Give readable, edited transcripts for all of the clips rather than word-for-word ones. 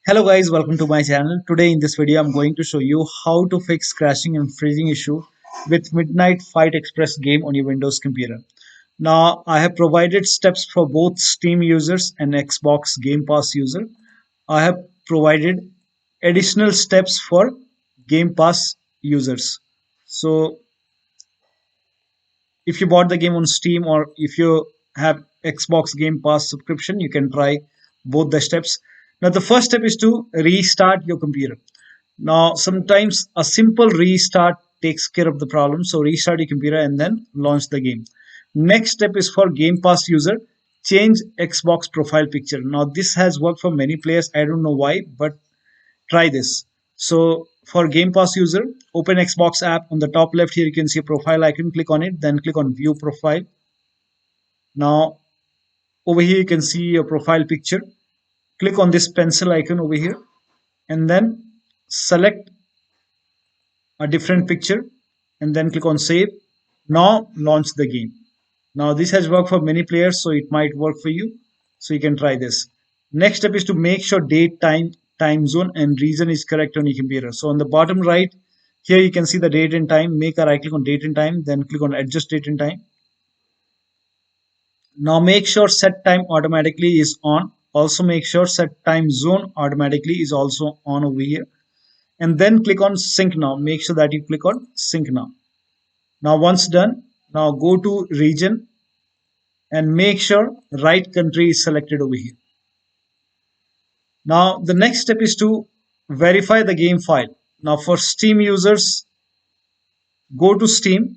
Hello guys, welcome to my channel. Today in this video I'm going to show you how to fix crashing and freezing issue with Midnight Fight Express game on your Windows computer. Now I have provided steps for both Steam users and Xbox Game Pass user. I have provided additional steps for Game Pass users. So if you bought the game on Steam or if you have Xbox Game Pass subscription, you can try both the steps. Now the first step is to restart your computer. Now sometimes a simple restart takes care of the problem. So restart your computer and then launch the game. Next step is for Game Pass user, change Xbox profile picture. Now this has worked for many players. I don't know why, but try this. So for Game Pass user, open Xbox app. On the top left here, you can see a profile icon. Click on it, then click on View Profile. Now over here, you can see your profile picture. Click on this pencil icon over here, and then select a different picture, and then click on Save. Now launch the game. Now this has worked for many players, so it might work for you. So you can try this. Next step is to make sure date, time zone, and region is correct on your computer. So on the bottom right, here you can see the date and time. Make a right click on date and time, then click on adjust date and time. Now make sure set time automatically is on. Also make sure set time zone automatically is also on over here. And then click on sync now. Make sure that you click on sync now. Now once done, now go to region and make sure right country is selected over here. Now the next step is to verify the game file. Now for Steam users, go to Steam,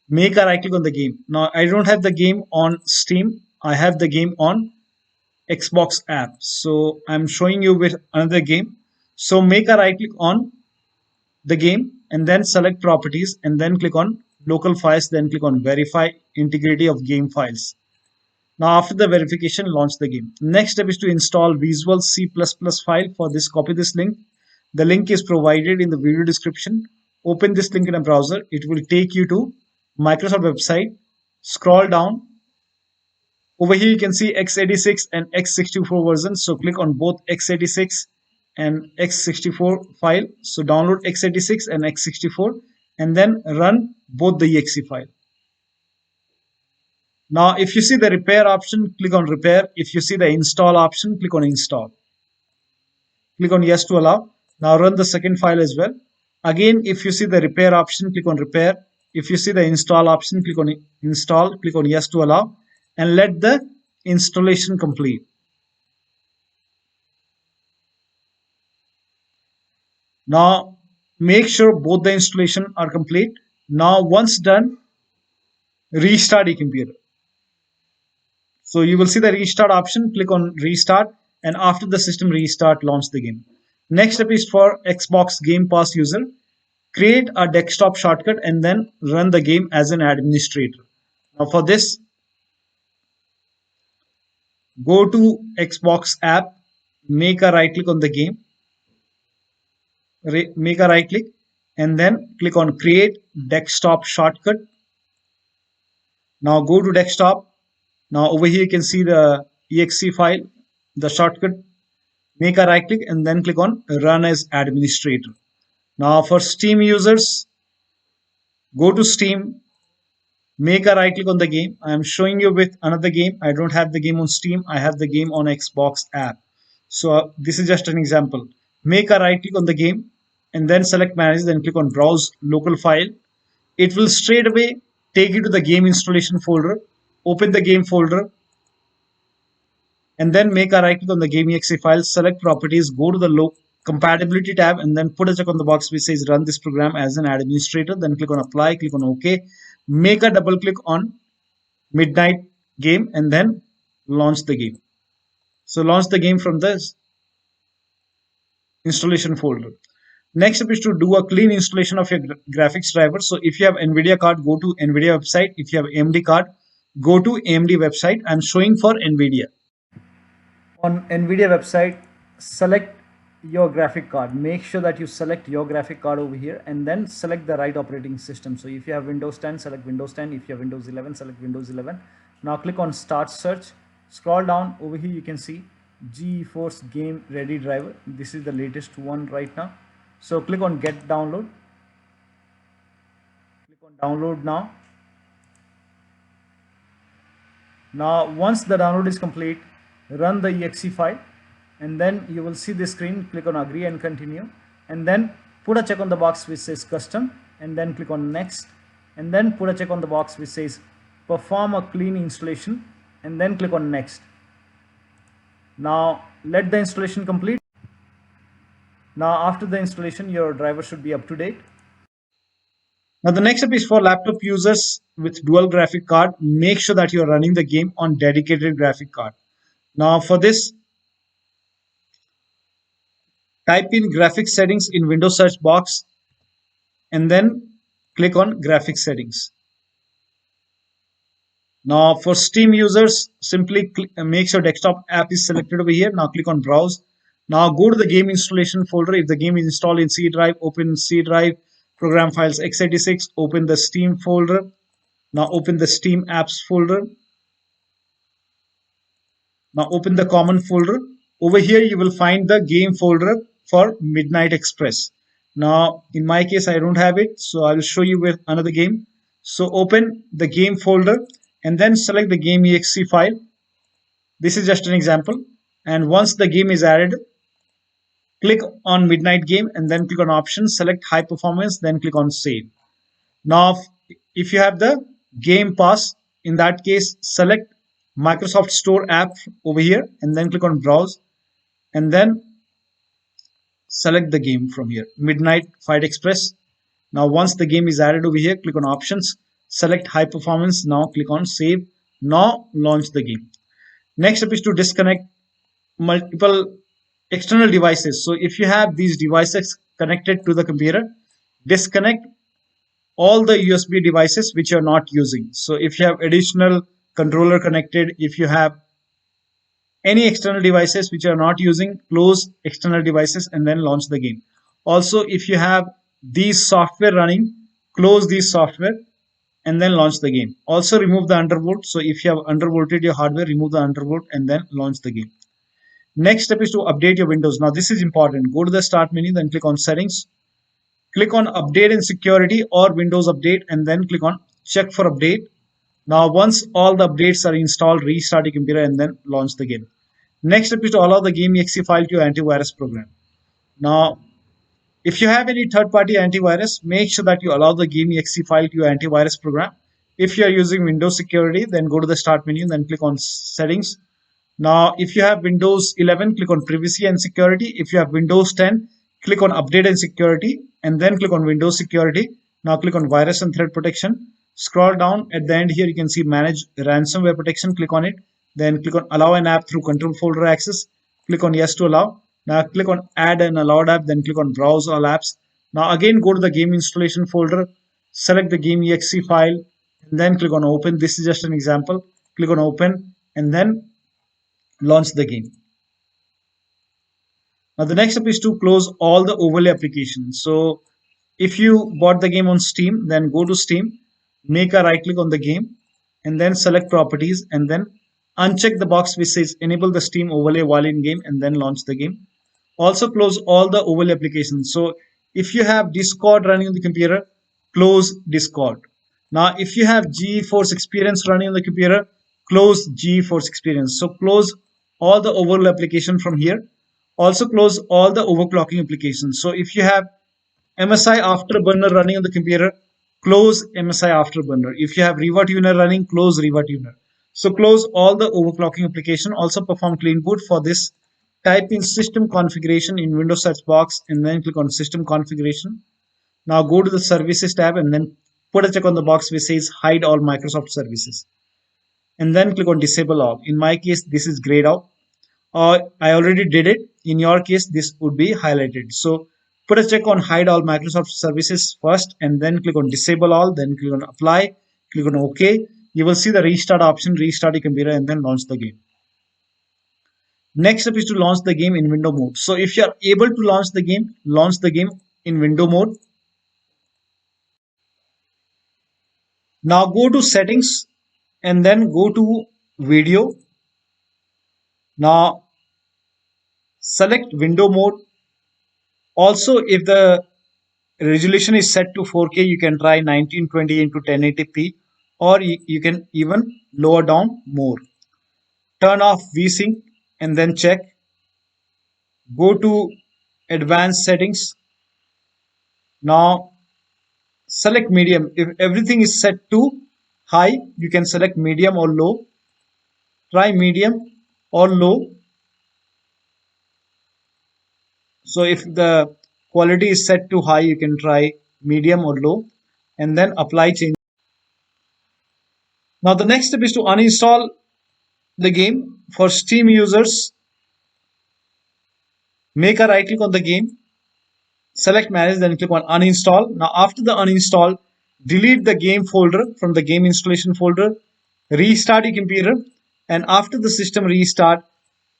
make a right click on the game. Now I don't have the game on Steam. I have the game on Xbox app. So I'm showing you with another game. So make a right click on the game and then select properties and then click on local files, then click on verify integrity of game files. Now after the verification, launch the game. Next step is to install Visual C++ file. For this, copy this link. The link is provided in the video description. Open this link in a browser. It will take you to Microsoft website. Scroll down. Over here you can see x86 and x64 versions. So click on both x86 and x64 file. So download x86 and x64 and then run both the exe file. Now if you see the repair option, click on repair. If you see the install option, click on install. Click on yes to allow. Now run the second file as well. Again, if you see the repair option, click on repair. If you see the install option, click on install. Click on yes to allow and let the installation complete. Now make sure both the installation are complete. Now once done, restart your computer. So you will see the restart option. Click on restart and after the system restart, launch the game. Next step is for Xbox Game Pass user. Create a desktop shortcut and then run the game as an administrator. Now for this, go to Xbox app, make a right click on the game, make a right click and then click on create desktop shortcut. Now go to desktop. Now over here you can see the exe file, the shortcut. Make a right click and then click on run as administrator. Now for Steam users, go to Steam, make a right click on the game. I am showing you with another game. I don't have the game on Steam. I have the game on Xbox app. So this is just an example. Make a right click on the game and then select manage, then click on browse local file. It will straight away take you to the game installation folder. Open the game folder and then make a right click on the game exe file, select properties, go to the compatibility tab and then put a check on the box which says run this program as an administrator. Then click on apply, click on OK. Make a double click on Midnight game and then launch the game. So launch the game from this installation folder. Next step is to do a clean installation of your graphics driver. So if you have NVIDIA card, go to NVIDIA website. If you have AMD card, go to AMD website. I'm showing for NVIDIA. On NVIDIA website, select your graphic card. Make sure that you select your graphic card over here and then select the right operating system. So if you have Windows 10, select Windows 10. If you have Windows 11, select Windows 11. Now click on start search. Scroll down over here, you can see GeForce Game Ready driver. This is the latest one right now. So click on Get Download. Click on Download now. Now once the download is complete, run the exe file and then you will see the screen. Click on Agree and Continue, and then put a check on the box which says Custom, and then click on Next, and then put a check on the box which says Perform a clean installation, and then click on Next. Now let the installation complete. Now after the installation, your driver should be up to date. Now the next step is for laptop users with dual graphic card. Make sure that you are running the game on dedicated graphic card. Now for this, type in graphics settings in Windows search box and then click on graphics settings. Now for Steam users, simply make sure desktop app is selected over here. Now click on browse. Now go to the game installation folder. If the game is installed in C drive, open C drive, program files x86, open the Steam folder. Now open the Steam apps folder. Now open the common folder. Over here you will find the game folder for Midnight Express. Now in my case I don't have it, so I will show you with another game. So open the game folder and then select the game exe file. This is just an example. And once the game is added, click on Midnight Game and then click on Options, select High Performance, then click on Save. Now if you have the Game Pass, in that case select Microsoft Store app over here and then click on Browse and then select the game from here, Midnight Fight Express. Now once the game is added over here, click on Options, select High Performance, now click on Save. Now launch the game. Next step is to disconnect multiple external devices. So if you have these devices connected to the computer, disconnect all the USB devices which you are not using. So if you have additional controller connected, if you have any external devices which you are not using, close external devices and then launch the game. Also, if you have these software running, close these software and then launch the game. Also remove the undervolt. So if you have undervolted your hardware, remove the undervolt and then launch the game. Next step is to update your Windows. Now this is important. Go to the start menu, then click on settings. Click on update and security or Windows update and then click on check for update. Now once all the updates are installed, restart your computer and then launch the game. Next step is to allow the game exe file to your antivirus program. Now if you have any third-party antivirus, make sure that you allow the game exe file to your antivirus program. If you are using Windows security, then go to the start menu, then click on settings. Now if you have Windows 11, click on privacy and security. If you have Windows 10, click on update and security and then click on Windows security. Now click on virus and threat protection. Scroll down at the end here, you can see manage ransomware protection. Click on it. Then click on allow an app through control folder access. Click on yes to allow. Now click on add an allowed app. Then click on browse all apps. Now again go to the game installation folder. Select the game exe file and then click on open. This is just an example. Click on open and then launch the game. Now the next step is to close all the overlay applications. So if you bought the game on Steam, then go to Steam, make a right click on the game and then select properties and then uncheck the box which says enable the Steam overlay while in game and then launch the game. Also close all the overlay applications. So if you have Discord running on the computer, close Discord. Now if you have GeForce Experience running on the computer, close GeForce Experience. So close all the overlay application from here. Also close all the overclocking applications. So if you have MSI Afterburner running on the computer, close MSI Afterburner. If you have RivaTuner running, close RivaTuner. So close all the overclocking application. Also perform clean boot. For this, type in system configuration in Windows search box and then click on system configuration. Now go to the services tab and then put a check on the box which says hide all Microsoft services. And then click on disable all. In my case, this is grayed out. I already did it. In your case, this would be highlighted. So put a check on hide all Microsoft services first and then click on disable all, then click on apply, click on OK. You will see the restart option, restart your computer and then launch the game. Next step is to launch the game in window mode. So if you are able to launch the game in window mode. Now go to settings and then go to video. Now select window mode. Also, if the resolution is set to 4K, you can try 1920 into 1080p, or you can even lower down more. Turn off VSync and then check. Go to advanced settings. Now select medium. If everything is set to high, you can select medium or low. Try medium or low. So if the quality is set to high, you can try medium or low and then apply change. Now the next step is to uninstall the game. For Steam users, make a right click on the game, select manage, then click on uninstall. Now after the uninstall, delete the game folder from the game installation folder, restart your computer, and after the system restart,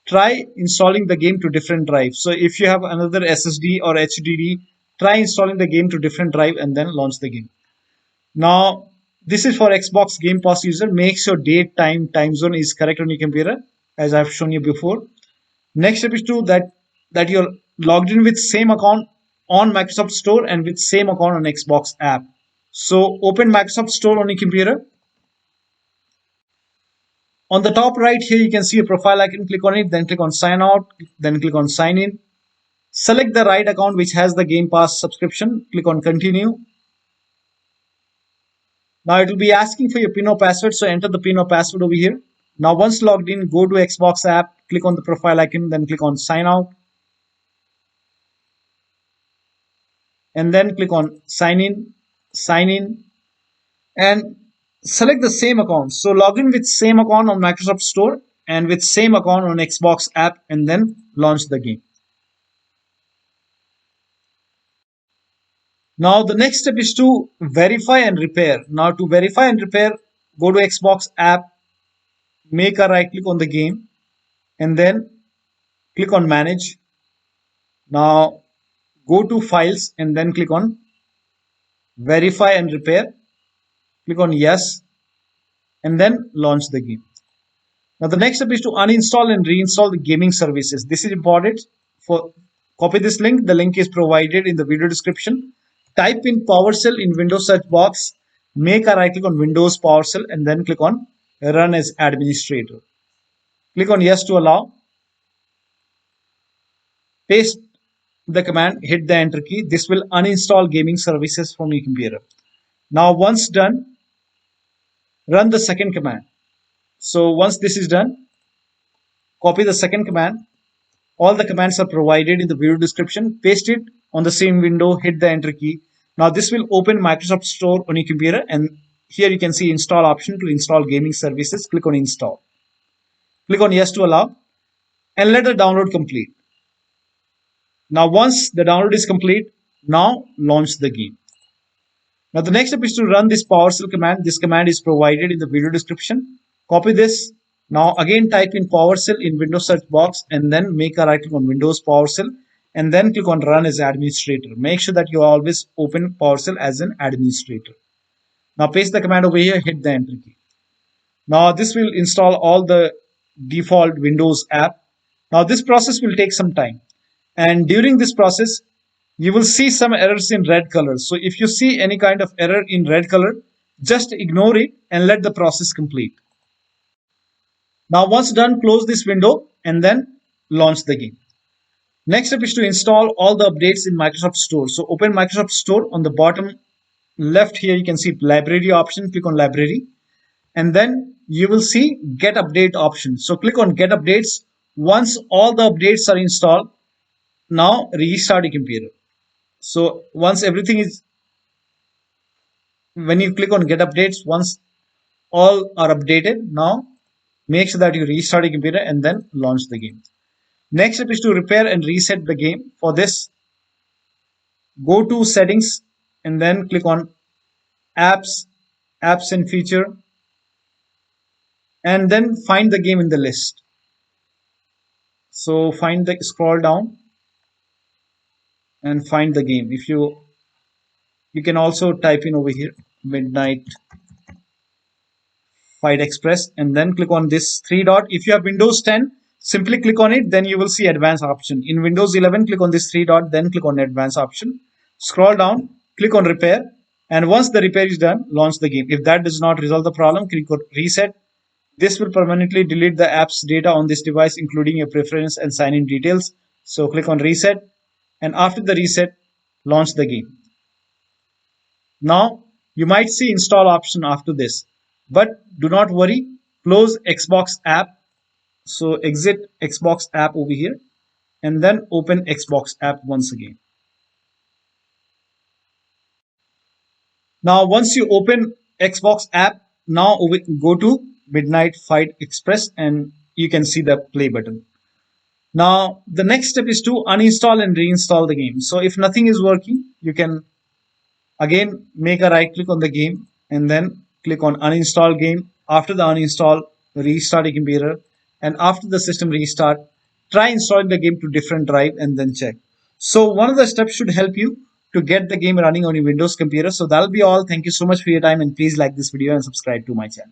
try installing the game to different drives. So if you have another SSD or HDD, try installing the game to different drive and then launch the game. Now this is for Xbox Game Pass user. Make sure date, time zone is correct on your computer, as I've shown you before. Next step is to that you're logged in with same account on Microsoft Store and with same account on Xbox app. So open Microsoft Store on your computer. On the top right here, you can see a profile icon. Click on it, then click on sign out, then click on sign in. Select the right account which has the Game Pass subscription. Click on continue. Now it will be asking for your PIN or password, so enter the PIN or password over here. Now once logged in, go to Xbox app, click on the profile icon, then click on sign out. And then click on sign in, and select the same account. So log in with same account on Microsoft Store and with same account on Xbox app and then launch the game. Now the next step is to verify and repair. Now to verify and repair, go to Xbox app, make a right click on the game and then click on manage. Now go to files and then click on verify and repair. Click on yes and then launch the game. Now the next step is to uninstall and reinstall the gaming services. This is important. For copy this link. The link is provided in the video description. Type in PowerShell in Windows search box. Make a right click on Windows PowerShell and then click on run as administrator. Click on yes to allow. Paste the command, hit the enter key. This will uninstall gaming services from your computer. Now once done, run the second command. So once this is done, copy the second command. All the commands are provided in the video description. Paste it on the same window, hit the enter key. Now this will open Microsoft Store on your computer, and here you can see install option to install gaming services. Click on install. Click on yes to allow and let the download complete. Now once the download is complete, now launch the game. Now the next step is to run this PowerShell command. This command is provided in the video description. Copy this. Now again type in PowerShell in Windows search box and then make a right click on Windows PowerShell and then click on run as administrator. Make sure that you always open PowerShell as an administrator. Now paste the command over here, hit the enter key. Now this will install all the default Windows app. Now this process will take some time, and during this process you will see some errors in red color. So if you see any kind of error in red color, just ignore it and let the process complete. Now once done, close this window and then launch the game. Next step is to install all the updates in Microsoft Store. So open Microsoft Store. On the bottom left here you can see library option. Click on library and then you will see get update option. So click on get updates. Once all the updates are installed, now restart your computer. So once everything is, when you click on get updates, once all are updated, now make sure that you restart your computer and then launch the game. Next step is to repair and reset the game. For this, go to settings and then click on apps and feature and then find the game in the list. So scroll down and find the game. If you can also type in over here Midnight Fight Express and then click on this three dot. If you have Windows 10, Simply click on it, then you will see advanced option. In Windows 11, click on this three dot, then click on advanced option. Scroll down, click on repair, and once the repair is done, launch the game. If that does not resolve the problem, click on reset. This will permanently delete the app's data on this device, including your preference and sign-in details. So click on reset, and after the reset, launch the game. Now, you might see install option after this, but do not worry. Close Xbox app. So exit Xbox app over here and then open Xbox app once again. Now, once you open Xbox app, now go to Midnight Fight Express and you can see the play button. Now, the next step is to uninstall and reinstall the game. So if nothing is working, you can again make a right click on the game and then click on uninstall game. After the uninstall, restart your computer, and after the system restart, try installing the game to different drive and then check. So one of the steps should help you to get the game running on your Windows computer. So that'll be all. Thank you so much for your time, and please like this video and subscribe to my channel.